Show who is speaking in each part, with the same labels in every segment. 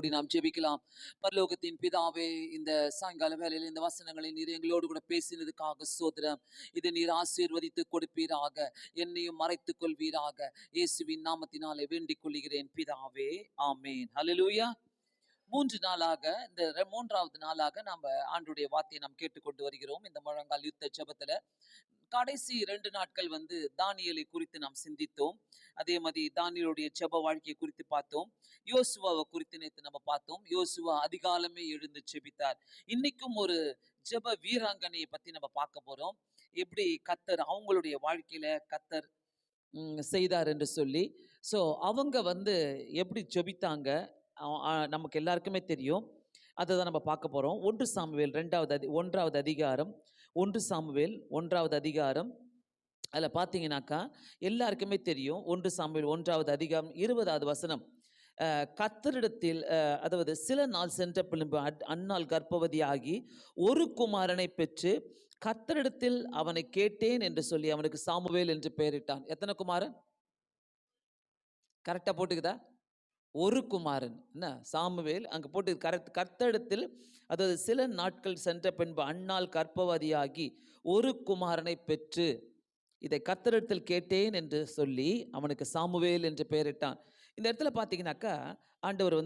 Speaker 1: மூடி நாம் ஜெபிக்கலாம். பரலோகத்தின் பிதாவே, இந்த சாயங்கால வேளையில் இந்த வசனங்களை நீர் எங்களோடு கூட பேசினதுக்காக ஸ்தோத்திரம். இதை நீர் ஆசீர்வதித்து கொடுப்பீராக, என்னையும் மறைத்துக் கொள்வீராக. இயேசுவின் நாமத்தினாலே வேண்டிக் கொள்கிறேன் பிதாவே, ஆமேன். ஹல்லேலூயா. மூன்றாவது நாளாக நாம் ஆண்டுடைய வார்த்தையை நாம் கேட்டுக்கொண்டு வருகிறோம். இந்த முழங்கால் யுத்த ஜெபத்துல கடைசி 2 நாட்கள் தானியேலை குறித்து நாம் சிந்தித்தோம். அதே மாதிரி தானியேலுடைய ஜெப வாழ்க்கையை குறித்து பார்த்தோம். யோசுவாவை குறித்து நேற்று நம்ம பார்த்தோம். யோசுவா அதிகாலமே எழுந்து ஜெபித்தார். இன்னைக்கும் ஒரு ஜெப வீராங்கனையை பத்தி நம்ம பார்க்க போறோம். எப்படி கர்த்தர் அவங்களுடைய வாழ்க்கையில கர்த்தர் செய்தார் என்று சொல்லி. ஸோ அவங்க எப்படி ஜெபித்தாங்க நமக்கு எல்லாருக்குமே தெரியும். அதை தான் நம்ம பார்க்க போறோம். 1 சாமுவேல் 1வது அதிகாரம் 1 சாமுவேல் 1வது அதிகாரம் அதில் பார்த்தீங்கன்னாக்கா எல்லாருக்குமே தெரியும். 1 சாமுவேல் 1வது அதிகாரம் 20வது வசனம். கர்த்தரிடத்தில் அதாவது சில நாள் சென்ற பின்பு அன்னாள் கர்ப்பவதியாகி ஒரு குமாரனை பெற்று கர்த்தரிடத்தில் அவனை கேட்டேன் என்று சொல்லி அவனுக்கு சாமுவேல் என்று பெயரிட்டான். எத்தனை குமாரன்? கரெக்டாக போட்டுக்குதா? ஒரு குமாரன். என்ன சாமுவேல் அங்கே போட்டு கர்த்தரிடத்தில் அதாவது சில நாட்கள் சென்ற பின்பு அன்னாள் கர்ப்பவதியாகி ஒரு குமாரனை பெற்று இதை கர்த்தரிடத்தில் கேட்டேன் என்று சொல்லி அவனுக்கு சாமுவேல் என்று பெயரிட்டான். இந்த இடத்துல பார்த்தீங்கன்னாக்கா ஆண்டவர்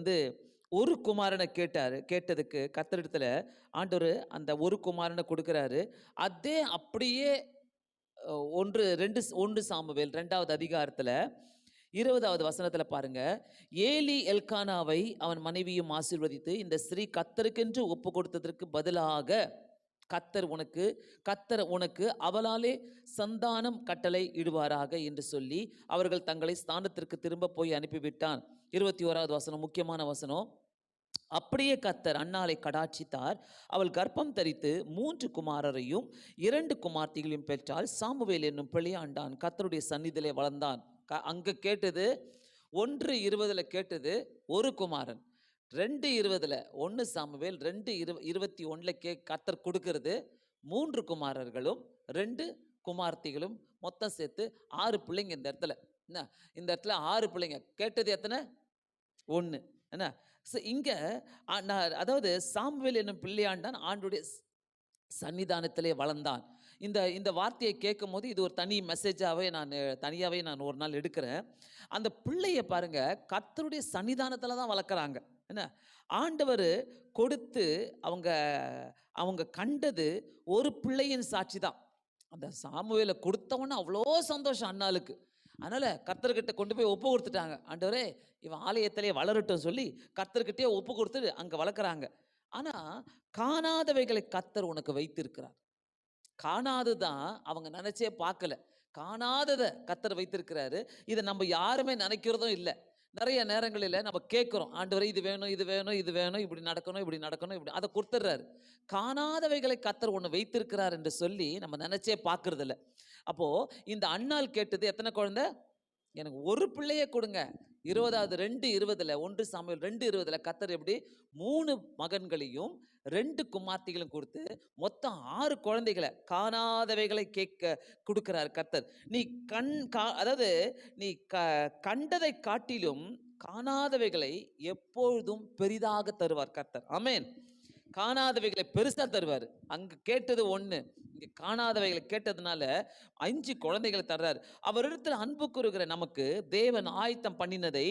Speaker 1: ஒரு குமாரனை கேட்டதுக்கு கர்த்தரிடத்தில் ஆண்டவர் அந்த ஒரு குமாரனை கொடுக்குறாரு. அதே அப்படியே 1 சாமுவேல் 2வது அதிகாரத்தில் 20வது வசனத்தில் பாருங்க. ஏலி எல்கானாவை அவன் மனைவியும் ஆசீர்வதித்து, இந்த ஸ்திரீ கர்த்தருக்கென்று ஒப்பு கொடுத்ததற்கு பதிலாக கர்த்தர் உனக்கு அவளாலே சந்தானம் கட்டளை இடுவாராக என்று சொல்லி அவர்கள் தங்களை ஸ்தானத்திற்கு திரும்ப போய் அனுப்பிவிட்டான். 21வது வசனம் முக்கியமான வசனம். அப்படியே கர்த்தர் அன்னாளை கடாட்சித்தார். அவள் கர்ப்பம் தரித்து 3 குமாரரையும் 2 குமார்த்திகளையும் பெற்றால் சாமுவேல் என்னும் பிள்ளையாண்டான் கர்த்தருடைய சந்நிதியிலே வளர்ந்தான். அங்கே கேட்டது 1:20 கேட்டது ஒரு குமாரன். 2:20 1 சாமுவேல் 2:21 கர்த்தர் கொடுக்கிறது 3 குமாரர்களும் 2 குமார்த்திகளும், மொத்தம் சேர்த்து 6 பிள்ளைங்க. இந்த இடத்துல 6 பிள்ளைங்க. கேட்டது எத்தனை? 1. என்ன இங்கே அதாவது சாமுவேல் என்னும் பிள்ளையாண்டான் ஆண்டுடைய சன்னிதானத்திலே வளர்ந்தான். இந்த வார்த்தையை கேட்கும் போது இது ஒரு தனி மெசேஜாகவே தனியாகவே நான் ஒரு நாள் எடுக்கிறேன். அந்த பிள்ளையை பாருங்க, கர்த்தருடைய சன்னிதானத்தில் தான் வளர்க்குறாங்க. என்ன ஆண்டவர் கொடுத்து அவங்க கண்டது ஒரு பிள்ளையின் சாட்சி தான். அந்த சாமுவேலை கொடுத்தவொன்னே அவ்வளோ சந்தோஷம் அண்ணாளுக்கு. அதனால் கர்த்தர்கிட்ட கொண்டு போய் ஒப்பு கொடுத்துட்டாங்க. ஆண்டவரே இவன் ஆலயத்திலே வளரட்டும் சொல்லி கர்த்தர்கிட்டே ஒப்பு கொடுத்துட்டு அங்கே வளர்க்குறாங்க. ஆனால் காணாதவைகளை கர்த்தர் உனக்கு வைத்திருக்கிறார். காணாது தான் அவங்க நினைச்சே பார்க்கல. காணாததை கர்த்தர் வைத்திருக்கிறாரு. இதை நம்ம யாருமே நினைக்கிறதும் இல்லை. நிறைய நேரங்களில் நம்ம கேட்குறோம், ஆண்டவரே இது வேணும், இது வேணும், இது வேணும், இப்படி நடக்கணும், இப்படி நடக்கணும், இப்படி அதை கொடுத்துட்றாரு. காணாதவைகளை கர்த்தர் ஒன்று வைத்திருக்கிறார் என்று சொல்லி நம்ம நினைச்சே பார்க்கறது இல்லை. அப்போது இந்த அன்னாள் கேட்டது எத்தனை குழந்தை? எனக்கு ஒரு பிள்ளையே கொடுங்க. 2:20 1 சாமுவேல் 2:20 கர்த்தர் எப்படி 3 மகன்களையும் 2 குமார்த்திகளும் கொடுத்து மொத்தம் 6 குழந்தைகளை காணாதவைகளை கொடுக்கிறார் கர்த்தர். நீ அதாவது நீ கண்டதை காட்டிலும் காணாதவைகளை எப்பொழுதும் பெரிதாக தருவார் கர்த்தர். ஆமென். காணாதவைகளை பெருசா தருவார். அங்க கேட்டது 1, இங்க காணாதவைகளை கேட்டதுனால 5 குழந்தைகளை தர்றாரு. அவரிடத்தில் அன்பு கூறுகிற நமக்கு தேவன் ஆயத்தம் பண்ணினதை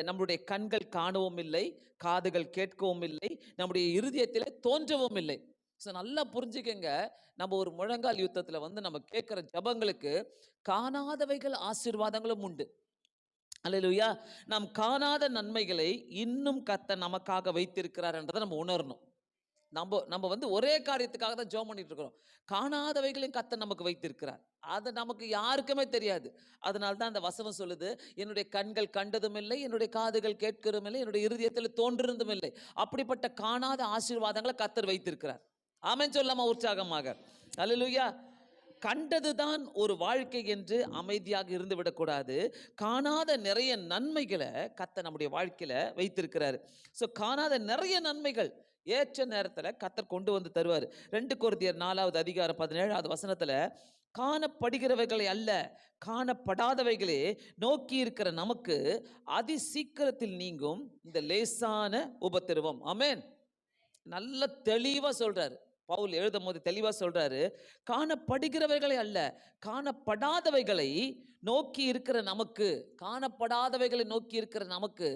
Speaker 1: நம்முடைய கண்கள் காணவும் இல்லை, காதுகள் கேட்கவும் இல்லை, நம்முடைய இருதயத்தில் தோன்றவும் இல்லை. ஸோ நல்லா புரிஞ்சுக்கங்க, நம்ம ஒரு முழங்கால் யுத்தத்தில் நம்ம கேட்குற ஜபங்களுக்கு காணாதவைகள் ஆசீர்வாதங்களும் உண்டு. அல்லேலூயா. நாம் காணாத நன்மைகளை இன்னும் கர்த்தர் நமக்காக வைத்திருக்கிறார் என்றதை நம்ம உணரணும். நம்ம ஒரே காரியத்துக்காக தான் ஜெபம் பண்ணிட்டு இருக்கிறோம். காணாதவைகளையும் கர்த்தர் நமக்கு வைத்திருக்கிறார். அது நமக்கு யாருக்குமே தெரியாது. அதனால தான் அந்த வசனம் சொல்லுது, என்னுடைய கண்கள் கண்டதும் இல்லை, என்னுடைய காதுகள் கேட்கிறதும் இல்லை, என்னுடைய இருதயத்தில் தோன்றினதும் இல்லை. அப்படிப்பட்ட காணாத ஆசீர்வாதங்களை கர்த்தர் வைத்திருக்கிறார். ஆமென் சொல்லாமா உற்சாகமாக? அல்லேலூயா. கண்டதுதான் ஒரு வாழ்க்கை என்று அமைதியாக இருந்து விடக்கூடாது. காணாத நிறைய நன்மைகளை கர்த்தர் நம்முடைய வாழ்க்கையில வைத்திருக்கிறாரு. ஸோ காணாத நிறைய நன்மைகள் ஏற்ற நேரத்துல கர்த்தர் கொண்டு வந்து தருவார். 2 கொரிந்தியர் 4வது அதிகாரம் 17வது வசனத்துல, காணப்படுகிறவைகளை அல்ல, காணப்படாதவைகளே நோக்கி இருக்கிற நமக்கு அதி சீக்கிரத்தில் நீங்கும் இந்த லேசான உபத்திரவம். ஆமென். நல்ல தெளிவா சொல்றாரு. பவுல் எழுதும் போது தெளிவா சொல்றாரு, காணப்படுகிறவைகளை அல்ல, காணப்படாதவைகளை நோக்கி இருக்கிற நமக்கு, காணப்படாதவைகளை நோக்கி இருக்கிற நமக்கு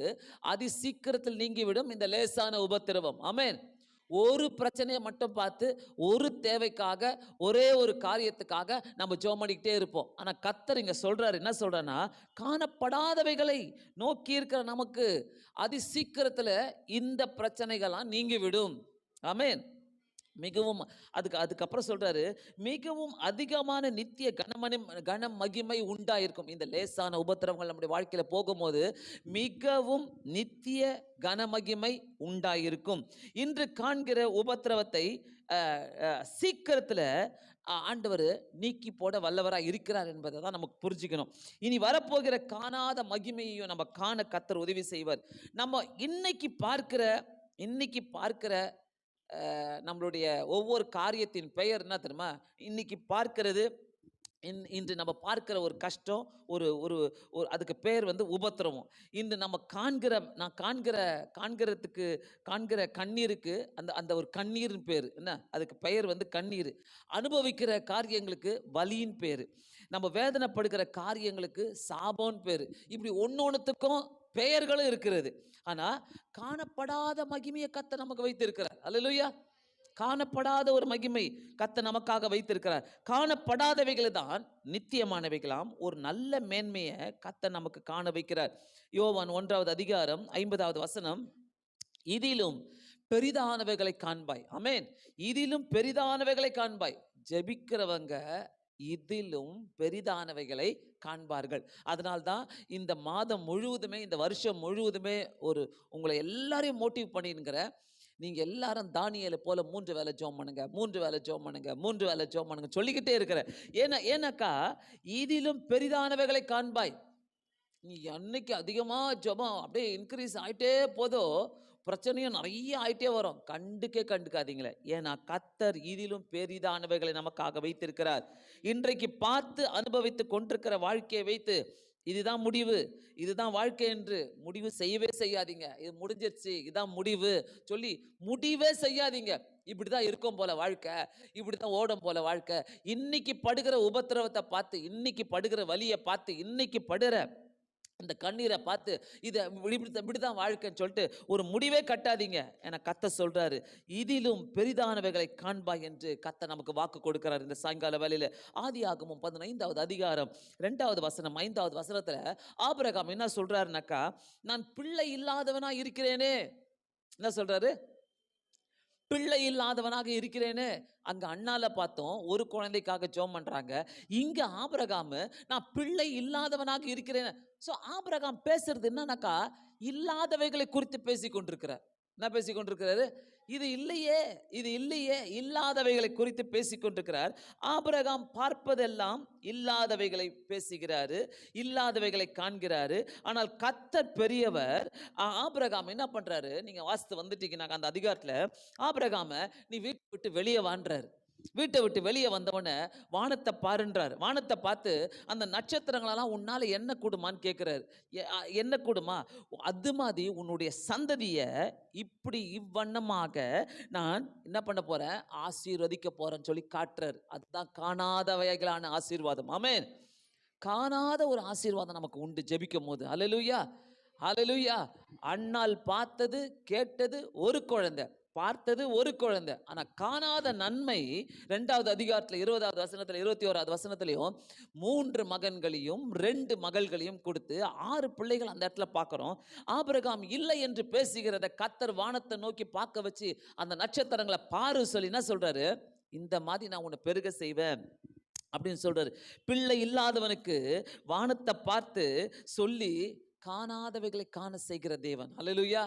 Speaker 1: அதி சீக்கிரத்தில் நீங்கிவிடும் இந்த லேசான உபத்திரவம். ஆமென். ஒரு பிரச்சனையை மட்டும் பார்த்து, ஒரு தேவைக்காக, ஒரே ஒரு காரியத்துக்காக நம்ம ஜெபம் பண்ணிக்கிட்டே இருப்போம். ஆனா கர்த்தர் இங்க சொல்றாரு, என்ன சொல்றாருன்னா, காணப்படாதவைகளை நோக்கி இருக்கிற நமக்கு அதி சீக்கிரத்துல இந்த பிரச்சனைகள்லாம் நீங்கிவிடும். ஆமென். மிகவும் அதுக்கப்புறம் சொல்றாரு, மிகவும் அதிகமான நித்திய கன மகிமை உண்டாயிருக்கும். இந்த லேசான உபத்திரவங்கள் நம்முடைய வாழ்க்கையில போகும்போது மிகவும் நித்திய கனமகிமை உண்டாயிருக்கும். இன்று காண்கிற உபத்திரவத்தை சீக்கிரத்துல ஆண்டவர் நீக்கி போட வல்லவராக இருக்கிறார் என்பதை தான் நமக்கு புரிஞ்சுக்கணும். இனி வரப்போகிற காணாத மகிமையையும் நம்ம காண கர்த்தர் உதவி செய்வார். நம்ம இன்னைக்கு பார்க்கிற நம்மளுடைய ஒவ்வொரு காரியத்தின் பெயர் என்ன தெரியுமா? இன்னைக்கு பார்க்கிறது, இன்று நம்ம பார்க்கிற ஒரு கஷ்டம், ஒரு ஒரு அதுக்கு பெயர் வந்து உபத்திரவம். இன்று நம்ம காண்கிற கண்ணீருக்கு அந்த அந்த ஒரு கண்ணீரின் பேர் என்ன? அதுக்கு பெயர் வந்து கண்ணீர். அனுபவிக்கிற காரியங்களுக்கு வலியின் பேர். நம்ம வேதனைப்படுகிற காரியங்களுக்கு சாபம்னு பேர். இப்படி ஒன்னொன்னுத்துக்கும் பெயர்களும் இருக்கிறது. ஆனா காணப்படாத மகிமையை கர்த்தர் நமக்கு வைத்திருக்கிறார். அல்லேலூயா. காணப்படாத ஒரு மகிமை கர்த்தர் நமக்காக வைத்திருக்கிறார். காணப்படாதவைகள் தான் நித்தியமானவைகளாம் ஒரு நல்ல மேன்மையை கர்த்தர் நமக்கு காண வைக்கிறார். யோவான் 1வது அதிகாரம் 50வது வசனம், இதிலும் பெரிதானவைகளை காண்பாய். ஆமென். இதிலும் பெரிதானவைகளை காண்பாய். ஜெபிக்கிறவங்க இதிலும் பெரிதானவைகளை காண்பார்கள். அதனால்தான் இந்த மாதம் முழுவதுமே, இந்த வருஷம் முழுவதுமே உங்களை எல்லாரையும் மோட்டிவ் பண்ணிருங்கிற, நீங்க எல்லாரும் தானியேலை போல 3 வேளை ஜெபம் பண்ணுங்க, 3 வேளை ஜெபம் பண்ணுங்க, 3 வேளை ஜெபம் பண்ணுங்க சொல்லிக்கிட்டே இருக்கிற. ஏன்னாக்கா இதிலும் பெரிதானவைகளை காண்பாய். நீ அன்னைக்கு அதிகமா ஜெபம் அப்படியே இன்க்ரீஸ் ஆயிட்டே போதோ, பிரச்சனையும் நிறைய ஆயிட்டே வரும். கண்டுக்காதீங்களே. ஏன்னா கர்த்தர் இதிலும் பெரிதானவைகளை நமக்காக வைத்திருக்கிறார். இன்றைக்கு பார்த்து அனுபவித்து கொண்டிருக்கிற வாழ்க்கையை வைத்து, இதுதான் முடிவு, இதுதான் வாழ்க்கை என்று முடிவு செய்யவே செய்யாதீங்க. இது முடிஞ்சிருச்சு, இதான் முடிவு சொல்லி முடிவே செய்யாதீங்க. இப்படிதான் இருக்கும் போல வாழ்க்கை, இப்படிதான் ஓடும் போல வாழ்க்கை. இன்னைக்கு படுகிற உபத்திரவத்தை பார்த்து, இன்னைக்கு படுகிற வலியை பார்த்து, இன்னைக்கு படுகிற அந்த கண்ணீரை பார்த்து இதை இப்படிதான் வாழ்க்கைன்னு சொல்லிட்டு ஒரு முடிவே கட்டாதீங்க. ஏன்னா கர்த்தர் சொல்றாரு, இதிலும் பெரிதானவைகளை காண்பாய் என்று கர்த்தர் நமக்கு வாக்கு கொடுக்கிறார். இந்த சாயங்கால வேளையில ஆதியாகமம் 15வது அதிகாரம் 2வது வசனம் 5வது வசனத்துல ஆபிரகாம் என்ன சொல்றாருனாக்கா, நான் பிள்ளை இல்லாதவனா இருக்கிறேனே. என்ன சொல்றாரு? பிள்ளை இல்லாதவனாக இருக்கிறேன்னு. அங்க அண்ணால பார்த்தோம், ஒரு குழந்தைக்காக ஜெபம் பண்றாங்க. இங்க ஆபிரகாம், நான் பிள்ளை இல்லாதவனாக இருக்கிறேன். சோ ஆபிரகாம் பேசுறது என்னன்னாக்கா, இல்லாதவைகளை குறித்து பேசி கொண்டிருக்கிறார். என்ன பேசி கொண்டிருக்கிறாரு? இது இல்லையே இல்லாதவைகளை குறித்து பேசி கொண்டிருக்கிறார். ஆபிரகாம் பார்ப்பதெல்லாம் இல்லாதவைகளை பேசுகிறாரு, இல்லாதவைகளை காண்கிறாரு. ஆனால் கர்த்தர் பெரியவர். ஆபிரகாம் என்ன பண்றாரு? நீங்க வாசித்து வந்துட்டீங்கன்னா அந்த அதிகாரத்துல, ஆபிரகாம நீ வீட்டை விட்டு வெளியே வான்றாரு. வீட்டை விட்டு வெளியே வந்தவொடனே வானத்தை பாருன்றார். வானத்தை பார்த்து அந்த நட்சத்திரங்களெல்லாம் உன்னால என்ன கூடுமான்னு கேட்கிறாரு. என்ன கூடுமா? அது மாதிரி உன்னுடைய சந்ததிய இப்படி இவ்வண்ணமாக நான் என்ன பண்ண போறேன்? ஆசீர்வதிக்க போறேன்னு சொல்லி காட்டுறாரு. அதுதான் காணாதவைகளான ஆசீர்வாதம். ஆமென். காணாத ஒரு ஆசீர்வாதம் நமக்கு உண்டு ஜெபிக்கும் போது. அல்லேலூயா, அல்லேலூயா. அண்ணால் பார்த்தது கேட்டது ஒரு குழந்தை, பார்த்தது ஒரு குழந்தை. ஆனா காணாத நன்மை 2வது அதிகாரத்துல 20வது வசனத்துல 21வது வசனத்திலையும் 3 மகன்களையும் 2 மகள்களையும் கொடுத்து 6 பிள்ளைகள் அந்த இடத்துல பார்க்கிறோம். ஆபிரகாம் இல்லை என்று பேசுகிறத கர்த்தர் வானத்தை நோக்கி பார்க்க வச்சு அந்த நட்சத்திரங்களை பாரு சொல்லி என்ன சொல்றாரு? இந்த மாதிரி நான் உன்னை பெருக செய்வேன் அப்படின்னு சொல்றாரு. பிள்ளை இல்லாதவனுக்கு வானத்தை பார்த்து சொல்லி காணாதவைகளை காண செய்கிற தேவன். அல்லேலூயா.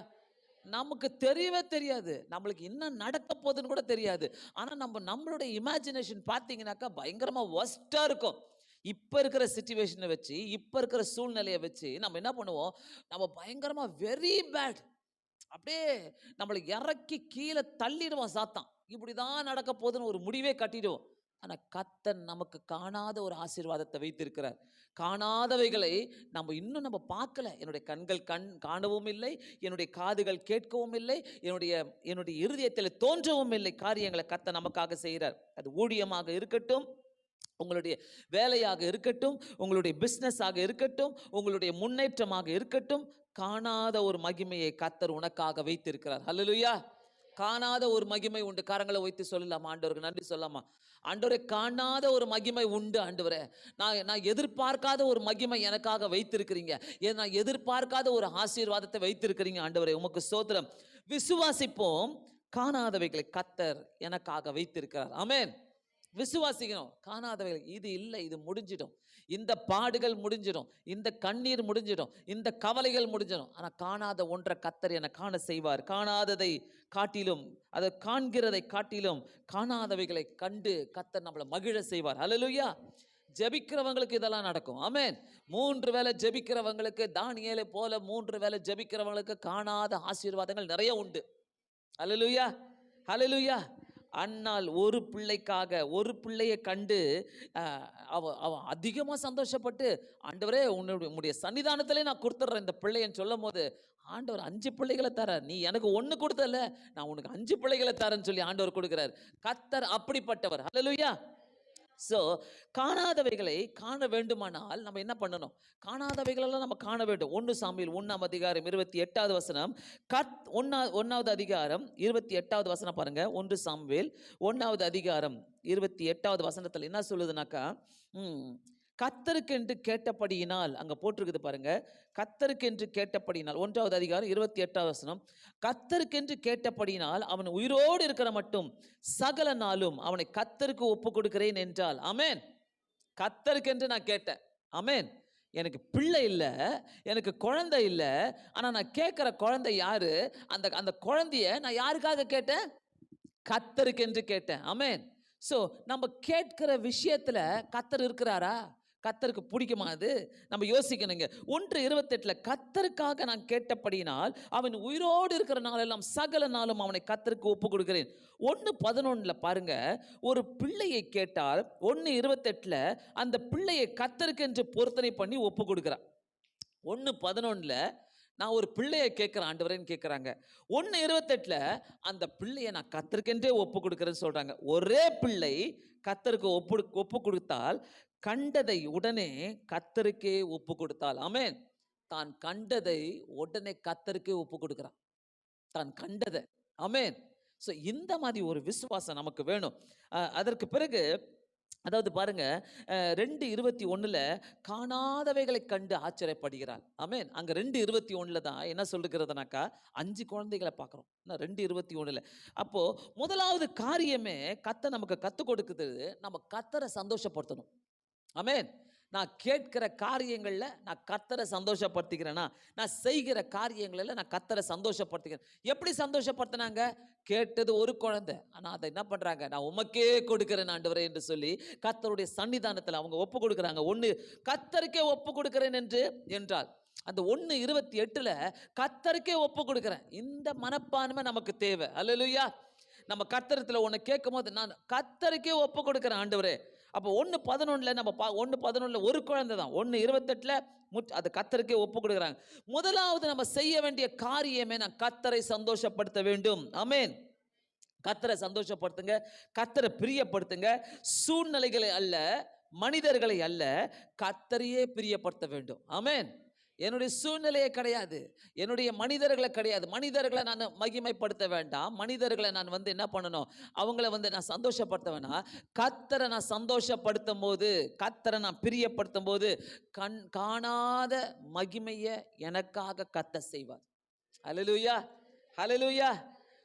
Speaker 1: நமக்கு தெரியவே தெரியாது, நம்மளுக்கு என்ன நடக்க போகுதுன்னு கூட தெரியாது. ஆனா நம்மளுடைய இமேஜினேஷன் பார்த்தீங்கன்னாக்கா பயங்கரமா ஒஸ்டா இருக்கும். இப்ப இருக்கிற சிச்சுவேஷனை வச்சு, இப்ப இருக்கிற சூழ்நிலையை வச்சு நம்ம என்ன பண்ணுவோம்? நம்ம பயங்கரமா வெரி பேட், அப்படியே நம்மளை இறக்கி கீழே தள்ளிடுவான் சாத்தான். இப்படிதான் நடக்க போகுதுன்னு ஒரு முடிவே கட்டிடுவோம். ஆனா கர்த்தர் நமக்கு காணாத ஒரு ஆசீர்வாதத்தை வைத்திருக்கிறார். காணாதவைகளை நம்ம பார்க்கல. என்னுடைய கண்கள் காணவும் இல்லை, என்னுடைய காதுகள் கேட்கவும் இல்லை, என்னுடைய என்னுடைய இருதயத்தில் தோன்றவும் இல்லை காரியங்களை கர்த்தர் நமக்காக செய்கிறார். அது ஊழியமாக இருக்கட்டும், உங்களுடைய வேலையாக இருக்கட்டும், உங்களுடைய பிஸ்னஸாக இருக்கட்டும், உங்களுடைய முன்னேற்றமாக இருக்கட்டும், காணாத ஒரு மகிமையை கர்த்தர் உனக்காக வைத்திருக்கிறார். ஹல்லேலூயா. காணாத ஒரு மகிமை உண்டு. கரங்களை வைத்து சொல்லலாமா? ஆண்டவருக்கு நன்றி சொல்லாமா? ஆண்டவரே, காணாத ஒரு மகிமை உண்டு ஆண்டவரே. நான் எதிர்பார்க்காத ஒரு மகிமை எனக்காக வைத்திருக்கிறீங்க. நான் எதிர்பார்க்காத ஒரு ஆசீர்வாதத்தை வைத்திருக்கிறீங்க ஆண்டவரே, உமக்கு ஸ்தோத்திரம். விசுவாசிப்போம், காணாதவைகளை கர்த்தர் எனக்காக வைத்திருக்கிறார். ஆமென். விசுவாசிக்கணும். காணாதவைகள் இது இல்லை, இது முடிஞ்சிடும், இந்த பாடுகள் முடிஞ்சிடும், இந்த கண்ணீர் முடிஞ்சிடும், இந்த கவலைகள் முடிஞ்சிடும். ஆனா காணாத ஒன்றை கர்த்தர் என காண செய்வார். காணாததை காட்டிலும், அதை காண்கிறதை காட்டிலும் காணாதவைகளை கண்டு கர்த்தர் நம்மளை மகிழ செய்வார். ஹல்லேலூயா. ஜெபிக்கிறவங்களுக்கு இதெல்லாம் நடக்கும். ஆமென். 3 வேளை ஜெபிக்கிறவங்களுக்கு, தானியேலை போல 3 வேளை ஜெபிக்கிறவங்களுக்கு காணாத ஆசீர்வாதங்கள் நிறைய உண்டு. ஹல்லேலூயா. ஹல்லேலூயா. அன்னாள் ஒரு பிள்ளைக்காக, ஒரு பிள்ளையை கண்டு அவ அதிகமாக சந்தோஷப்பட்டு, ஆண்டவரே உன்னுடைய சன்னிதானத்திலே நான் கொடுத்துட்றேன் இந்த பிள்ளைன்னு சொல்லும் போது, ஆண்டவர் 5 பிள்ளைகளை தர, நீ எனக்கு 1 கொடுத்தல, நான் உனக்கு 5 பிள்ளைகளை தரேன்னு சொல்லி ஆண்டவர் கொடுக்கிறார். கர்த்தர் அப்படிப்பட்டவர். ஹல்லேலூயா. ஸோ காணாதவைகளை காண வேண்டுமானால் நம்ம என்ன பண்ணணும்? காணாதவைகளெல்லாம் நம்ம காண வேண்டும். 1 சாமுவேல் 1ஆம் அதிகாரம் 28வது வசனம். 1வது அதிகாரம் 28வது வசனம் பாருங்க. 1 சாமுவேல் 1வது அதிகாரம் 28வது வசனத்தில் என்ன சொல்லுதுனாக்கா, கர்த்தருக்கென்று கேட்டபடியினால், அங்க போட்டிருக்குது பாருங்க, கர்த்தருக்கென்று கேட்டபடியினால். 1வது அதிகாரம் 28வது வசனம். கர்த்தருக்கென்று கேட்டபடியினால் அவன் உயிரோடு இருக்கிற மட்டும் சகல நாளும் அவனை கர்த்தருக்கு ஒப்பு கொடுக்கிறேன் என்றால். ஆமென். கர்த்தருக்கென்று நான் கேட்டேன். ஆமென். எனக்கு பிள்ளை இல்லை, எனக்கு குழந்தை இல்லை, ஆனா நான் கேட்கிற குழந்தை யாரு? அந்த குழந்தைய நான் யாருக்காக கேட்டேன்? கர்த்தருக்கென்று கேட்டேன். ஆமென். ஸோ நம்ம கேட்கிற விஷயத்துல கர்த்தர் இருக்கிறாரா? கர்த்தருக்கு பிடிக்குமா? அது நம்ம யோசிக்கணுங்க. 1:28 கர்த்தருக்காக நான் கேட்டபடியினால் அவன் உயிரோடு இருக்கிற நாளெல்லாம் சகல நாளும் அவனை கர்த்தருக்கு ஒப்பு கொடுக்கிறேன். 1:11 பாருங்க, ஒரு பிள்ளையை கேட்டால் 1:28 அந்த பிள்ளையை கர்த்தருக்கு என்று பொருத்தனை பண்ணி ஒப்பு கொடுக்கிறான். 1:11 நான் ஒரு பிள்ளையை கேட்கிறேன் ஆண்டவரேன்னு கேட்குறாங்க. 1:28 அந்த பிள்ளையை நான் கர்த்தருக்கென்றே ஒப்பு கொடுக்குறேன்னு சொல்றாங்க. ஒரே பிள்ளை கர்த்தருக்கு ஒப்பு கொடுத்தால், கண்டதை உடனே கர்த்தருக்கே ஒப்பு கொடுத்தால். ஆமென். தான் கண்டதை உடனே கர்த்தருக்கே ஒப்பு கொடுக்கிறான். தான் கண்டதை. ஆமென். ஸோ இந்த மாதிரி ஒரு விசுவாசம் நமக்கு வேணும். அதற்கு பிறகு அதாவது பாருங்க, 2:21 காணாதவைகளை கண்டு ஆச்சரியப்படுகிறாள். ஆமென். அங்க 2:21 தான் என்ன சொல்லுகிறதுனாக்கா, 5 குழந்தைகளை பார்க்குறோம். 2:21 அப்போ முதலாவது காரியமே கர்த்தர் நமக்கு கற்றுக் கொடுக்குது, நம்ம கர்த்தரை சந்தோஷப்படுத்தணும். ஆமென். நான் கேட்கிற காரியங்கள்ல நான் கர்த்தரை சந்தோஷப்படுத்திக்கிறேனா, நான் செய்கிற காரியங்களில் நான் கர்த்தரை சந்தோஷப்படுத்திக்கிறேன். எப்படி சந்தோஷப்படுத்தினாங்க? கேட்டது ஒரு குழந்தை, ஆனால் அதை என்ன பண்ணுறாங்க? நான் உமக்கே கொடுக்கிறேன் ஆண்டவரே என்று சொல்லி கர்த்தருடைய சன்னிதானத்தில் அவங்க ஒப்பு கொடுக்குறாங்க. கர்த்தருக்கே ஒப்பு கொடுக்கிறேன் என்றால் அந்த 1:28 கர்த்தருக்கே ஒப்பு கொடுக்கிறேன். இந்த மனப்பான்மை நமக்கு தேவை. அல்லேலூயா. நம்ம கர்த்தரத்தில் ஒன்று கேட்கும் போது நான் கர்த்தருக்கே ஒப்பு கொடுக்கிறேன் ஆண்டவரே. அப்போ 1:11 நம்ம 1:11 ஒரு குழந்தை தான். 1:28 அது கர்த்தருக்கே ஒப்பு கொடுக்குறாங்க. முதலாவது நம்ம செய்ய வேண்டிய காரியமே, நான் கர்த்தரை சந்தோஷப்படுத்த வேண்டும். ஆமென். கர்த்தரை சந்தோஷப்படுத்துங்க, கர்த்தரை பிரியப்படுத்துங்க. சூழ்நிலைகளை அல்ல, மனிதர்களை அல்ல, கர்த்தரையே பிரியப்படுத்த வேண்டும். ஆமென். என்னுடைய சூழ்நிலையே கிடையாது, என்னுடைய மனிதர்களை கிடையாது. மனிதர்களை நான் மகிமைப்படுத்த வேண்டாம், மனிதர்களை நான் என்ன பண்ணணும்? அவங்கள நான் சந்தோஷப்படுத்த வேணாம். கர்த்தரை நான் சந்தோஷப்படுத்தும் போது, கர்த்தரை நான் பிரியப்படுத்தும் போது காணாத மகிமையை எனக்காக கர்த்தர் செய்வார். ஹல்லேலூயா. ஹல்லேலூயா.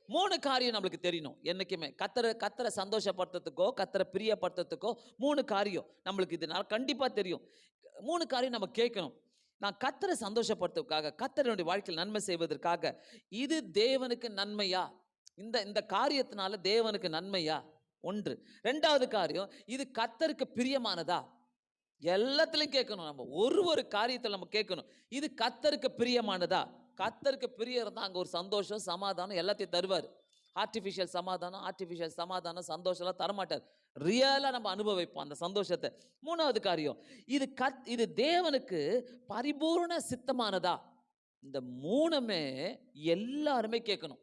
Speaker 1: 3 காரியம் நம்மளுக்கு தெரியணும் என்னைக்குமே. கர்த்தரை சந்தோஷப்படுத்துறதுக்கோ கர்த்தரை பிரியப்படுத்துறதுக்கோ 3 காரியம் நம்மளுக்கு இது கண்டிப்பாக தெரியும். 3 காரியம் நம்ம கேட்கணும். நான் கர்த்தரை சந்தோஷப்படுத்துவதற்காக, கர்த்தருடைய வாழ்க்கையில் நன்மை செய்வதற்காக, இது தேவனுக்கு நன்மையா? இந்த காரியத்தினால தேவனுக்கு நன்மையா? 1. 2வது காரியம், இது கர்த்தருக்கு பிரியமானதா? எல்லாத்துலையும் கேட்கணும். நம்ம ஒரு காரியத்தில் நம்ம கேட்கணும், இது கர்த்தருக்கு பிரியமானதா? கர்த்தருக்கு பிரியம் இருந்தால் அங்கே ஒரு சந்தோஷம், சமாதானம் எல்லாத்தையும் தருவார். ஆர்டிஃபிஷியல் சமாதானம் சந்தோஷம்லாம் தரமாட்டார். ரியலாக நம்ம அனுபவிப்போம் அந்த சந்தோஷத்தை. மூணாவது காரியம், இது தேவனுக்கு பரிபூர்ண சித்தமானதா? இந்த மூணுமே எல்லாருமே கேட்கணும்.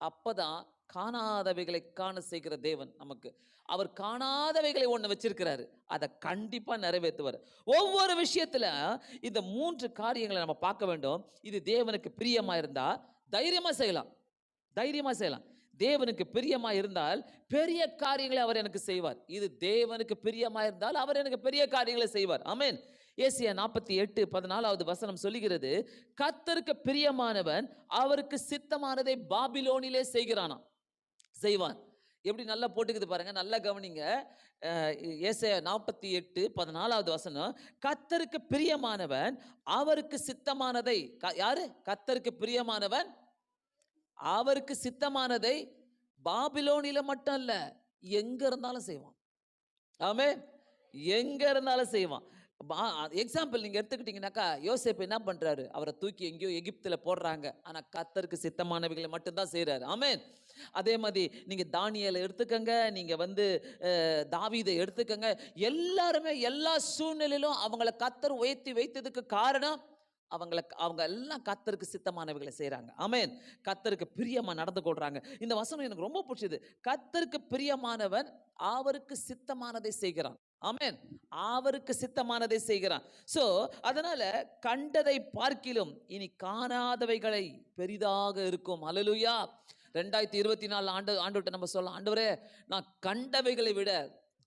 Speaker 1: அப்பதான் காணாதவைகளை காண செய்கிற தேவன் நமக்கு. அவர் காணாதவைகளை ஒண்ணு வச்சிருக்கிறாரு, அதை கண்டிப்பா நிறைவேற்றுவார். ஒவ்வொரு விஷயத்துல இந்த மூன்று காரியங்களை நம்ம பார்க்க வேண்டும். இது தேவனுக்கு பிரியமா இருந்தா தைரியமா செய்யலாம், தைரியமா செய்யலாம். தேவனுக்கு பிரியமா இருந்தால் பெரிய காரியங்களை அவர் எனக்கு செய்வார். இது தேவனுக்கு பிரியமா இருந்தால் அவர் எனக்கு பெரிய காரியங்களை செய்வார். ஆமென். ஏசாயா 48:14 வசனம் சொல்லுகிறது, கர்த்தருக்கு பிரியமானவன் அவருக்கு சித்தமானதை பாபிலோனிலே செய்வான். எப்படி நல்லா போட்டுக்குது பாருங்க, நல்லா கவனிங்க. ஏசாயா 48:14 வசனம், கர்த்தருக்கு பிரியமானவன் அவருக்கு சித்தமானதை, யாரு? கர்த்தருக்கு பிரியமானவன் அவருக்கு சித்தமானதை பாபிலோனில மட்டும் இல்ல, எங்க இருந்தாலும் செய்வான். ஆமென். எங்க இருந்தாலும் செய்வான். எக்ஸாம்பிள் நீங்க எடுத்துக்கிட்டீங்கன்னாக்கா, யோசேப்பு என்ன பண்றாரு? அவரை தூக்கி எங்கேயோ எகிப்துல போடுறாங்க. ஆனா கர்த்தருக்கு சித்தமானவைகளை மட்டும்தான் செய்யறாரு. ஆமென். அதே மாதிரி நீங்க தானியேலை எடுத்துக்கங்க, நீங்க தாவீதை எடுத்துக்கங்க. எல்லாருமே எல்லா சூழ்நிலையிலும் அவங்கள கர்த்தர் உயர்த்தி வைத்ததுக்கு காரணம், அவங்க எல்லாம் கர்த்தருக்கு சித்தமானவைகளை செய்றாங்க. ஆமென். கர்த்தருக்கு பிரியமா நடந்து கொள்றாங்க. இந்த வசனம் எனக்கு ரொம்ப பிடிச்சது. கர்த்தருக்கு பிரியமானவன் அவருக்கு சித்தமானதை செய்கிறான். ஆமென். அவருக்கு சித்தமானதை செய்கிறான். சோ அதனால கண்டதை பார்க்கிலும் இனி காணாதவைகளை பெரிதாக இருக்கும். அல்லேலூயா. 2024 ஆண்டுகிட்ட நம்ம சொல்லலாம், ஆண்டவரே நான் கண்டவைகளை விட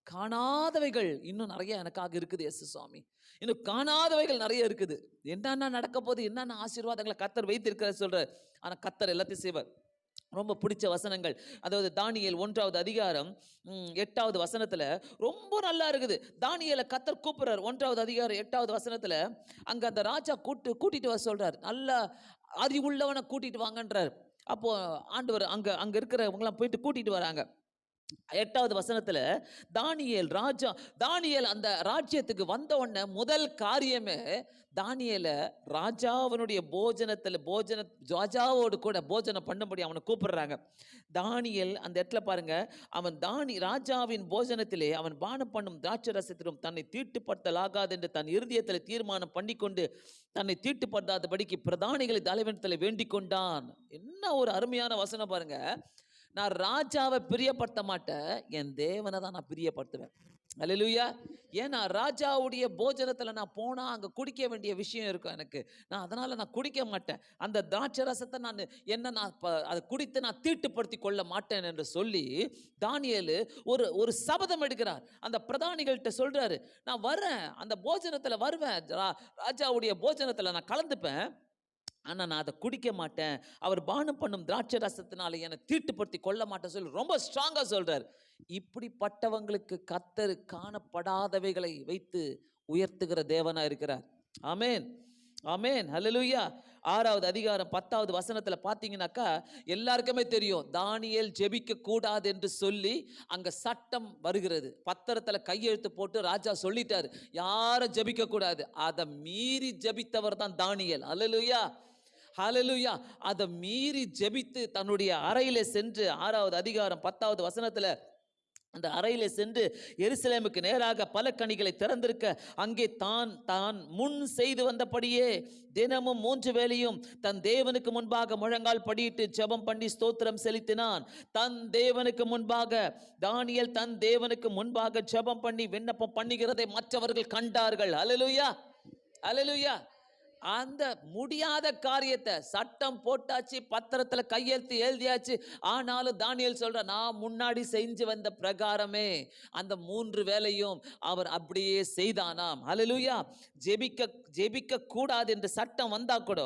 Speaker 1: காணாதவைகள் இன்னும் நிறைய எனக்காக இருக்குது. எஸ் சுவாமி, இன்னும் காணாதவைகள் நிறைய இருக்குது. என்னென்ன நடக்க போகுது, என்னென்ன ஆசீர்வாதங்களை கர்த்தர் வைத்திருக்கிறார் சொல்ற. ஆனா கர்த்தர் எல்லாத்தையும் செய்வார். ரொம்ப பிடிச்ச வசனங்கள், அதாவது தானியேல் 1வது அதிகாரம் 8வது வசனத்துல ரொம்ப நல்லா இருக்குது. தானியேலை கர்த்தர் கூப்பிடுறார். 1வது அதிகாரம் 8வது வசனத்துல அங்க அந்த ராஜா கூட்டிட்டு வர சொல்றார். நல்ல அறிவுள்ளவனை கூட்டிட்டு வாங்கன்றார். அப்போ ஆண்டவர் அங்க இருக்கிறவங்களாம் போயிட்டு கூட்டிட்டு வராங்க. 8வது வசனத்துல தானியேல் அந்த ராஜ்யத்துக்கு வந்த உடனே முதல் காரியமே தானியேலை ராஜாவினுடைய ராஜாவோடு கூட போஜனம் பண்ணும்படி அவனை கூப்பிடுறாங்க. தானியேல் அந்த இடத்துல பாருங்க, அவன் ராஜாவின் போஜனத்திலே அவன் பானம் பண்ணும் திராட்சரசத்திலும் தன்னை தீட்டுப்படுத்தலாகாது என்று தன் இருதயத்தில் தீர்மானம் பண்ணிக்கொண்டு தன்னை தீட்டுப்படுத்தாதபடிக்கு பிரதானிகளை தலைவனத்தில் வேண்டிக் கொண்டான். என்ன ஒரு அருமையான வசனம் பாருங்க. நான் ராஜாவை பிரியப்படுத்த மாட்டேன், என் தேவனை தான் நான் பிரியப்படுத்துவேன். அல்லேலூயா. ஏன்னா ராஜாவுடைய போஜனத்தில் நான் போனால் அங்கே குடிக்க வேண்டிய விஷயம் இருக்கும் எனக்கு. அதனால நான் குடிக்க மாட்டேன். அந்த திராட்சை ரசத்தை நான் அதை குடித்து நான் தீட்டுப்படுத்தி கொள்ள மாட்டேன் என்று சொல்லி தானியேலு ஒரு சபதம் எடுக்கிறார். அந்த பிரதானிகள்கிட்ட சொல்றாரு, நான் வர்றேன், அந்த போஜனத்தில் வருவேன், ராஜாவுடைய போஜனத்தில் நான் கலந்துப்பேன், ஆனால் நான் அதை குடிக்க மாட்டேன், அவர் பானம் பண்ணும் திராட்சை ரசத்தினால என்னை தீட்டுப்படுத்தி கொள்ள மாட்டேன் சொல்லி ரொம்ப ஸ்ட்ராங்காக சொல்றார். இப்படிப்பட்டவங்களுக்கு கர்த்தர் காணப்படாதவைகளை வைத்து உயர்த்துகிற தேவனா இருக்கிறார். ஆமென், ஆமென், ஹல்லேலூயா. 6வது அதிகாரம் 10வது வசனத்துல பார்த்தீங்கன்னாக்கா எல்லாருக்குமே தெரியும், தானியேல் ஜெபிக்க கூடாது என்று சொல்லி அங்க சட்டம் வருகிறது. பத்திரத்துல கையெழுத்து போட்டு ராஜா சொல்லிட்டாரு, யாரும் ஜெபிக்க கூடாது. அதை மீறி ஜெபித்தவர் தான் தானியேல். ஹல்லேலூயா, ஹல்லேலூயா. அதை மீறி ஜெபித்து தன்னுடைய அறையிலே சென்று 6வது அதிகாரம் 10வது வசனத்துல அந்த அறையிலே சென்று எருசலேமுக்கு நேராக பல கனிகளை திறந்திருக்க அங்கே தான் முன் செய்து வந்தபடியே தினமும் 3 வேளையும் தன் தேவனுக்கு முன்பாக முழங்கால் படியிட்டு ஜெபம் பண்ணி ஸ்தோத்திரம் செலுத்தினான். தன் தேவனுக்கு முன்பாக தானியேல் தன் தேவனுக்கு முன்பாக ஜெபம் பண்ணி விண்ணப்பம் பண்ணுகிறதை மற்றவர்கள் கண்டார்கள். அல்லேலூயா, அல்லேலூயா. அந்த முடியாத காரியத்தை சட்டம் போட்டாச்சு, பத்திரத்துல கையெழுத்து எழுதியாச்சு. ஆனாலும் தானியேல் சொல்ற, நான் முன்னாடி செஞ்சு வந்த பிரகாரமே அந்த 3 வேளையும் அவர் அப்படியே செய்தானாம். ஹல்லேலூயா. ஜெபிக்க கூடாது என்று சட்டம் வந்தா கூட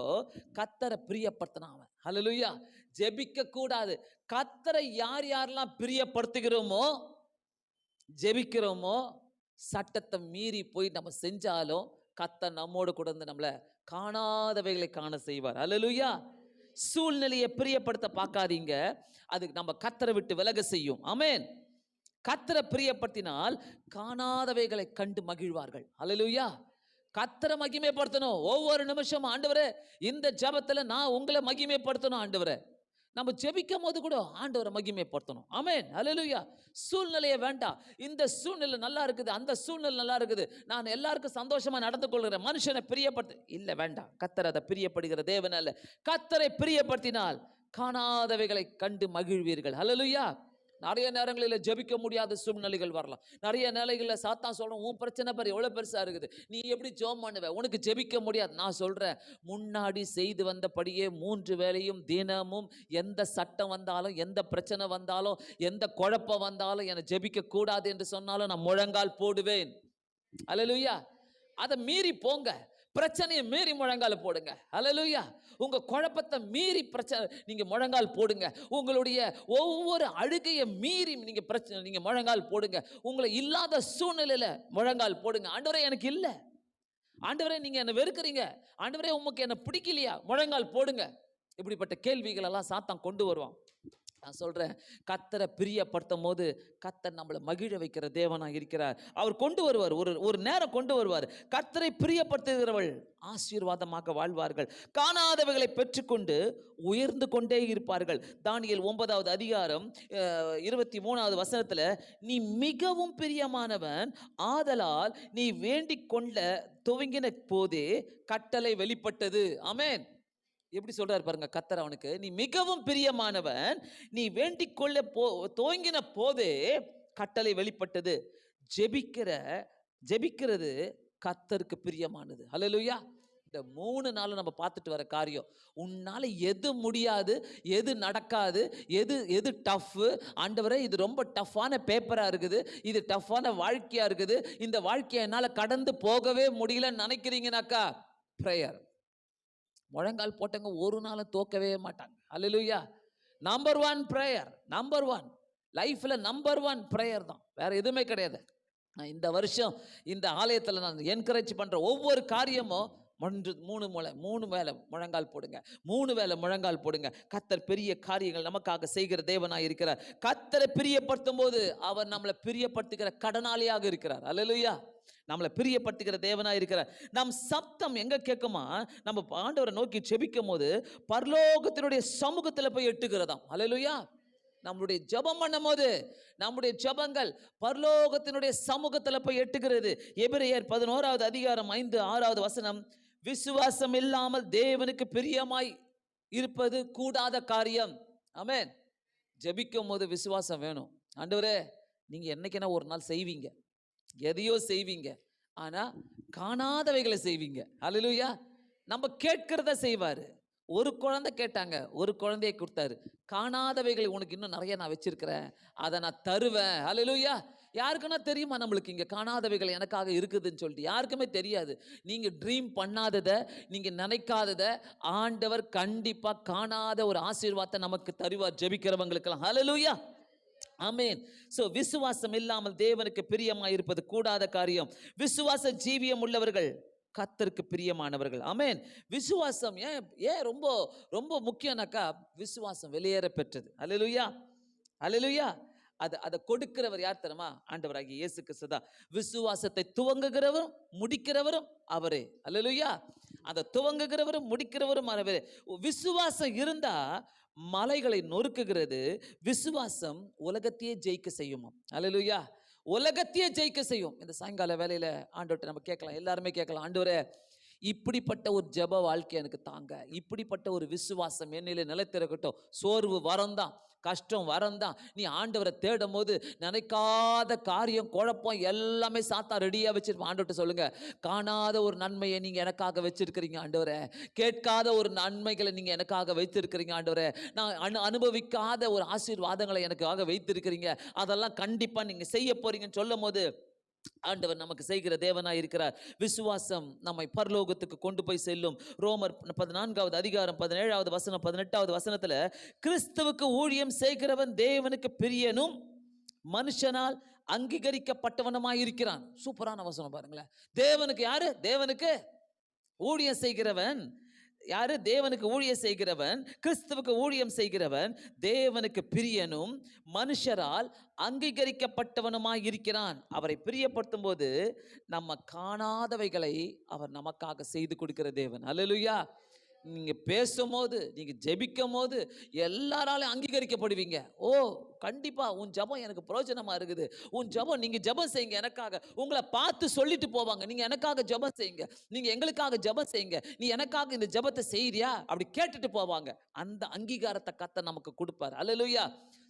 Speaker 1: கர்த்தரை பிரியப்படுத்தினான். ஹல்லேலூயா. ஜெபிக்க கூடாது. கர்த்தரை யாரெல்லாம் பிரியப்படுத்துகிறோமோ, ஜெபிக்கிறோமோ, சட்டத்தை மீறி போய் நம்ம செஞ்சாலும் கர்த்தர் நம்மோடு கூட இருந்து நம்மளை காணாதவைகளை காண செய்வார். அல்லேலூயா. சூழ்நிலையை பிரியப்படுத்த பார்க்காதீங்க, அது நம்ம கர்த்தரை விட்டு விலக செய்யும். ஆமென். கர்த்தரை பிரியப்படுத்தினால் காணாதவைகளை கண்டு மகிழ்வார்கள். அல்லேலூயா. கர்த்தரை மகிமைப்படுத்தணும். ஒவ்வொரு நிமிஷம் ஆண்டவரே இந்த ஜெபத்துல நான் உங்களை மகிமைப்படுத்தணும் ஆண்டவரே. நம்ம ஜெபிக்கும் போது கூட ஆண்டவரை மகிமைப்படுத்தணும். ஆமென், ஹல்லேலூயா. சூழ்நிலையே வேண்டாம். இந்த சூழ்நிலை நல்லா இருக்குது, அந்த சூழ்நிலை நல்லா இருக்குது, நான் எல்லாருக்கும் சந்தோஷமா நடந்து கொள்கிறேன், மனுஷனை பிரியப்படுத்த இல்ல, வேண்டாம். கர்த்தர் அதை பிரியப்படுகிற தேவன் அல்ல. கர்த்தரை பிரியப்படுத்தினால் காணாதவைகளை கண்டு மகிழ்வீர்கள். ஹல்லேலூயா. நிறைய நேரங்களில் ஜெபிக்க முடியாத சூழ்நிலைகள் வரலாம். நிறைய நிலைகளில் சாத்தான் சொல்றோம், உன் பிரச்சனை பாரு எவ்வளவு பெருசா இருக்குது, நீ எப்படி ஜெபம் பண்ணுவ, உனக்கு ஜெபிக்க முடியாது. நான் சொல்றேன், முன்னாடி செய்து வந்தபடியே 3 வேளையும் தினமும் எந்த சட்டம் வந்தாலும், எந்த பிரச்சனை வந்தாலும், எந்த குழப்பம் வந்தாலும் என்னை ஜெபிக்க கூடாது என்று சொன்னாலும் நான் முழங்கால் போடுவேன். அல்லேலூயா. அதை மீறி போங்க, பிரச்சனையை மீறி முழங்கால் போடுங்க. அல்லேலூயா. உங்க குழப்பத்தை மீறி பிரச்சனை நீங்க முழங்கால் போடுங்க. உங்களுடைய ஒவ்வொரு அழுகையை மீறி நீங்க பிரச்சனை நீங்க முழங்கால் போடுங்க. உங்களை இல்லாத சூழ்நிலையில முழங்கால் போடுங்க. ஆண்டவரே எனக்கு இல்ல, ஆண்டவரே நீங்க என்ன வெறுக்கிறீங்க, ஆண்டவரே உமக்கு என்ன பிடிக்கலையா, முழங்கால் போடுங்க. இப்படிப்பட்ட கேள்விகள் எல்லாம் சாத்தான் கொண்டு வருவான். நான் சொல்றேன், கர்த்தரை பிரியப்படுத்தும் போது கர்த்தர் நம்மளை மகிழ வைக்கிற தேவனாக இருக்கிறார். அவர் கொண்டு வருவார், ஒரு நேரம் கொண்டு வருவார். கர்த்தரை பிரியப்படுத்துகிறவள் ஆசீர்வாதமாக வாழ்வார்கள், காணாதவைகளை பெற்றுக்கொண்டு உயர்ந்து கொண்டே இருப்பார்கள். தானியேல் 9வது அதிகாரம் 23வது வசனத்துல, நீ மிகவும் பிரியமானவன், ஆதலால் நீ வேண்டிக் கொள்ள துவங்கின போதே கட்டளை வெளிப்பட்டது. ஆமென். எப்படி சொல்றாரு பாருங்க கர்த்தர் அவனுக்கு, நீ மிகவும் பிரியமானவன், நீ வேண்டிக் கொள்ள துவங்கின போதே கட்டளை வெளிப்பட்டது. ஜெபிக்கிறது கர்த்தருக்கு பிரியமானது. ஹல்லேலூயா. இந்த 3 நாள் நம்ம பார்த்துட்டு வர காரியம், உன்னால எது முடியாது, எது நடக்காது, எது டஃப், ஆண்டவரே இது ரொம்ப டஃப்பான பேப்பரா இருக்குது, இது டஃப்பான வாழ்க்கையா இருக்குது, இந்த வாழ்க்கையை என்னால கடந்து போகவே முடியலன்னு நினைக்கிறீங்கனாக்கா, பிரேயர். முழங்கால் போட்டவங்க ஒரு நாளும் தோக்கவே மாட்டாங்க. அல்லேலூயா. நம்பர் 1 பிரேயர், நம்பர் 1 லைஃப்ல நம்பர் 1 பிரேயர் தான், வேற எதுவுமே கிடையாது. இந்த வருஷம் இந்த ஆலயத்தில் நான் என்கரேஜ் பண்ற ஒவ்வொரு காரியமும் 3 வேளை முழங்கால் போடுங்க, 3 வேளை முழங்கால் போடுங்க. கர்த்தர் பெரிய காரியங்கள் நமக்காக செய்கிற தேவனாய் இருக்கிறார். கர்த்தரை பிரியப்படுத்தும் போது அவர் நம்மளை பிரியப்படுத்துகிற கடனாளியாக இருக்கிறார். அல்லேலூயா. நம்மளை பிரியப்படுத்துகிற தேவனாய் இருக்கிறார். நம் சத்தம் எங்க கேட்குமா, நம்ம ஆண்டவரை நோக்கி ஜெபிக்கும் போது பரலோகத்தினுடைய சமூகத்தில் போய் எட்டுகிறதாம். அல்லேலூயா. நம்மளுடைய ஜெபம் பண்ணும் போது நம்முடைய ஜெபங்கள் பரலோகத்தினுடைய சமூகத்தில் போய் எட்டுகிறது. எபிரெயர் 11வது அதிகாரம் 5-6வது வசனம், விசுவாசம் இல்லாமல் தேவனுக்கு பிரியமாய் இருப்பது கூடாத காரியம். ஆமென். ஜெபிக்கும் போது விசுவாசம் வேணும். ஆண்டவரே நீங்க என்னைக்குன்னா ஒரு நாள் செய்வீங்க, எதையோ செய்வீங்க, ஆனா காணாதவைகளை செய்வீங்க. அல்லேலூயா. நம்ம கேட்கிறத செய்வாரு. ஒரு குழந்தை கேட்டாங்க, ஒரு குழந்தையை கொடுத்தாரு. காணாதவைகளை உனக்கு இன்னும் நிறைய நான் வச்சிருக்கிறேன், அதை நான் தருவேன். அல்லேலூயா. யாருக்குன்னா தெரியுமா நம்மளுக்கு இங்க காணாதவைகள் எனக்காக இருக்குதுன்னு சொல்லிட்டு? யாருக்குமே தெரியாது. நீங்க ட்ரீம் பண்ணாததை, நீங்க நினைக்காததை ஆண்டவர் கண்டிப்பா காணாத ஒரு ஆசீர்வாதத்தை நமக்கு தருவார் ஜெபிக்கிறவங்களுக்கெல்லாம். அல்லேலூயா. ஆமென். சோ விசுவாசம் இல்லாமல் தேவனுக்கு பிரியமாய் இருப்பது கூடாத காரியம். விசுவாச ஜீவியம் உள்ளவர்கள் கர்த்தருக்கு பிரியமானவர்கள். ஆமென். விசுவாசம் ஏன் ரொம்ப ரொம்ப முக்கியம்னாக்கா, விசுவாசம் வெளியேற பெற்றது. அல்லேலூயா. அல்லேலூயா. அதை கொடுக்கிறவர் யார் தெரியுமா? ஆண்டவராகிய இயேசு கிறிஸ்து தான். விசுவாசத்தை துவங்குகிறவரும் முடிக்கிறவரும் அவரே. அல்லேலூயா. அதை துவங்குகிறவரும் முடிக்கிறவரும் அவரே. விசுவாசம் இருந்தா மலைகளை நொறுக்குகிறது. விசுவாசம் உலகத்தையே ஜெயிக்க செய்யுமா. அல்லேலூயா. உலகத்தையே ஜெயிக்க செய்யும். இந்த சாயங்கால வேலையில ஆண்டவர்கிட்ட நம்ம கேட்கலாம், எல்லாருமே கேட்கலாம், ஆண்டவரே இப்படிப்பட்ட ஒரு ஜெப வாழ்க்கை எனக்கு தாங்க, இப்படிப்பட்ட ஒரு விசுவாசம் என்னிலே நிலைத்திருக்கட்டும். சோர்வு வரந்தான், கஷ்டம் வரந்தான், நீ ஆண்டவரை தேடும் போது நினைக்காத காரியம், குழப்பம் எல்லாமே சாத்தா ரெடியாக வச்சிருப்போம். ஆண்டவர்கிட்ட சொல்லுங்க, காணாத ஒரு நன்மையை நீங்க எனக்காக வச்சிருக்கிறீங்க ஆண்டவரே, கேட்காத ஒரு நன்மைகளை நீங்க எனக்காக வைத்திருக்கிறீங்க ஆண்டவரே, நான் அனுபவிக்காத ஒரு ஆசீர்வாதங்களை எனக்காக வைத்திருக்கிறீங்க, அதெல்லாம் கண்டிப்பா நீங்க செய்ய போறீங்கன்னு சொல்லும் போது ஆண்டவர் நமக்கு செய்கிற தேவனாய் இருக்கிறார். விசுவாசம் நம்மை பரலோகத்துக்கு கொண்டு போய் செல்லும். ரோமர் 14வது அதிகாரம் 17வது வசனம் 18வது வசனத்துல, கிறிஸ்துவுக்கு ஊழியம் செய்கிறவன் தேவனுக்கு பிரியனும் மனுஷனால் அங்கீகரிக்கப்பட்டவனுமாய் இருக்கிறான். சூப்பரான வசனம் பாருங்களேன். தேவனுக்கு யாரு? தேவனுக்கு ஊழியம் செய்கிறவன் யாரு? தேவனுக்கு ஊழியம் செய்கிறவன், கிறிஸ்துவுக்கு ஊழியம் செய்கிறவன் தேவனுக்கு பிரியனும் மனுஷரால் அங்கீகரிக்கப்பட்டவனுமாய் இருக்கிறான். அவரை பிரியப்படுத்தும் போது நம்ம காணாதவைகளை அவர் நமக்காக செய்து கொடுக்கிற தேவன். அல்லேலூயா. நீங்க பேசும்போது, நீங்க ஜெபிக்கும் போது எல்லாராலும் அங்கீகரிக்கப்படுவீங்க. ஓ, கண்டிப்பா உன் ஜெபம் எனக்கு பிரயோஜனமா இருக்குது. உன் ஜெபம், நீங்க ஜெபம் செய்யுங்க எனக்காக. உங்களை பார்த்து சொல்லிட்டு போவாங்க, நீங்க எனக்காக ஜெபம் செய்யுங்க, நீங்க எங்களுக்காக ஜெபம் செய்யுங்க, நீ எனக்காக இந்த ஜெபத்தை செய்றியா அப்படி கேட்டுட்டு போவாங்க. அந்த அங்கீகாரத்தை கர்த்தர் நமக்கு கொடுப்பார். அல்லேலூயா.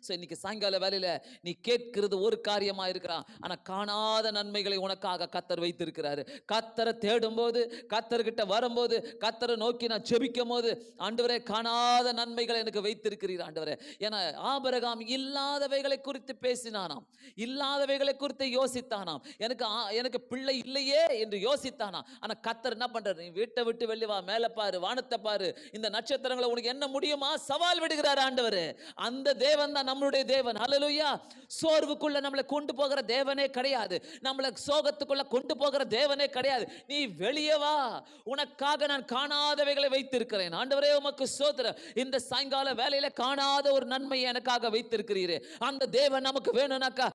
Speaker 1: ஸோ இன்னைக்கு சாயங்கால வேலையில நீ கேட்கிறது ஒரு காரியமா இருக்கலாம், ஆனா காணாத நன்மைகளை உனக்காக கர்த்தர் வைத்திருக்கிறாரு. கர்த்தரை தேடும்போது, கர்த்தர்கிட்ட வரும்போது, கர்த்தரை நோக்கி நான் ஜெபிக்கும் போது, ஆண்டவரே காணாத நன்மைகளை எனக்கு வைத்திருக்கிறீர் ஆண்டவரே. ஏன்னா ஆபிரகாம் இல்லாதவைகளை குறித்து பேசினானாம், இல்லாதவைகளை குறித்து யோசித்தானாம். எனக்கு பிள்ளை இல்லையே என்று யோசித்தானாம். ஆனா கர்த்தர் என்ன பண்றாரு? நீ வீட்டை விட்டு வெளியே வா, மேல பாரு, வானத்தை பாரு, இந்த நட்சத்திரங்களை உனக்கு என்ன முடியுமா சவால் விடுகிறார் ஆண்டவர். அந்த தேவன் தான் நம்மளுடைய தேவன். ஹல்லேலூயா. சோர்வுக்குள்ள நம்மளை கொண்டு போகிற தேவனே கிடையாது, நம்மளை சோகத்துக்குள்ள கொண்டு போகிற தேவனே கிடையாது. நீ வெளியே வா, உனக்காக நான் காணாதவைகளை வைத்திருக்கிறேன். ஆண்டவரே உமக்கு ஸ்தோத்திரம். இந்த சாயங்கால வேலையில காணாத ஒரு நன்மையை எனக்காக வைத்திருக்கிறீரே, அந்த தேவன் நமக்கு வேணும்னாக்கா